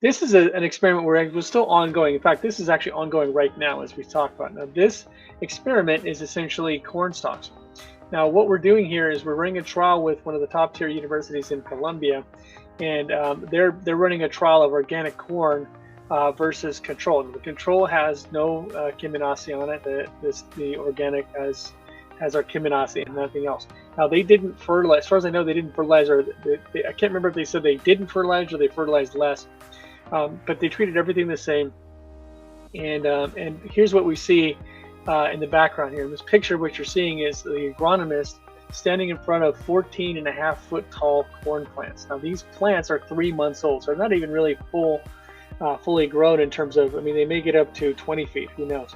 This is an experiment where we're still ongoing. In fact, this is actually ongoing right now as we talk about. Now, this experiment is essentially corn stalks. Now, what we're doing here is we're running a trial with one of the top tier universities in Colombia, and they're running a trial of organic corn versus control. And the control has no Kyminasi on it. The organic has our Kyminasi and nothing else. Now, they didn't fertilize. As far as I know, they didn't fertilize, or I can't remember if they said they didn't fertilize or they fertilized less. But they treated everything the same. And here's what we see in the background here. In this picture, what you're seeing is the agronomist standing in front of 14.5-foot tall corn plants. Now, these plants are 3 months old, so they're not even really fully grown in terms of, I mean, they may get up to 20 feet, who knows.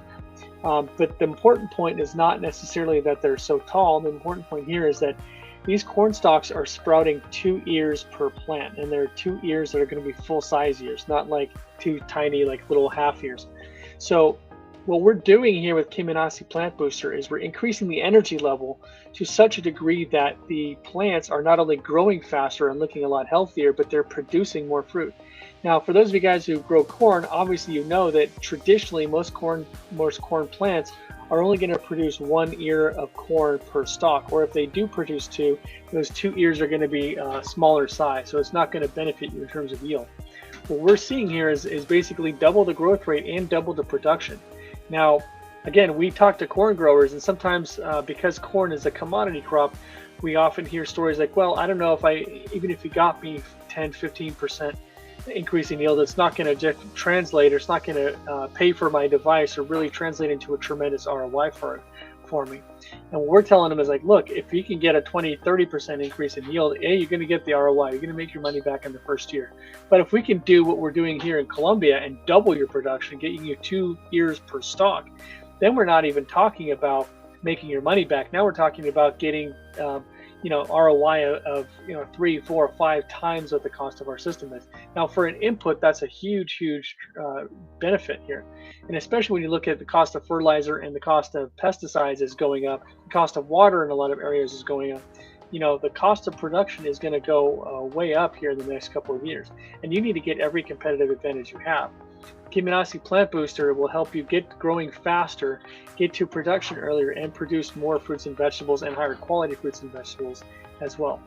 But the important point is not necessarily that they're so tall. The important point here is that these corn stalks are sprouting 2 ears per plant, and there are 2 ears that are going to be full-size ears, not like 2 tiny, like little half ears. So what we're doing here with Kyminasi Plant Booster is we're increasing the energy level to such a degree that the plants are not only growing faster and looking a lot healthier, but they're producing more fruit. Now, for those of you guys who grow corn, obviously you know that traditionally most corn plants are only going to produce 1 ear of corn per stalk, or if they do produce 2, those 2 ears are going to be smaller size, so it's not going to benefit you in terms of yield. What we're seeing here is basically double the growth rate and double the production. Now, again, we talk to corn growers, and sometimes because corn is a commodity crop, we often hear stories like, well, I don't know if even if you got me 10-15% increase in yield, it's not going to translate, or it's not going to pay for my device or really translate into a tremendous ROI for me. And what we're telling them is like, look, if you can get a 20-30% increase in yield, you're going to get the ROI. You're going to make your money back in the first year. But if we can do what we're doing here in Colombia and double your production, getting you 2 ears per stalk, then we're not even talking about making your money back. Now we're talking about getting ROI of 3, 4, 5 times what the cost of our system is. Now, for an input, that's a huge benefit here, and especially when you look at the cost of fertilizer and the cost of pesticides is going up, the cost of water in a lot of areas is going up. The cost of production is going to go way up here in the next couple of years, and you need to get every competitive advantage you have. Kyminasi Plant Booster will help you get growing faster, get to production earlier, and produce more fruits and vegetables and higher quality fruits and vegetables as well.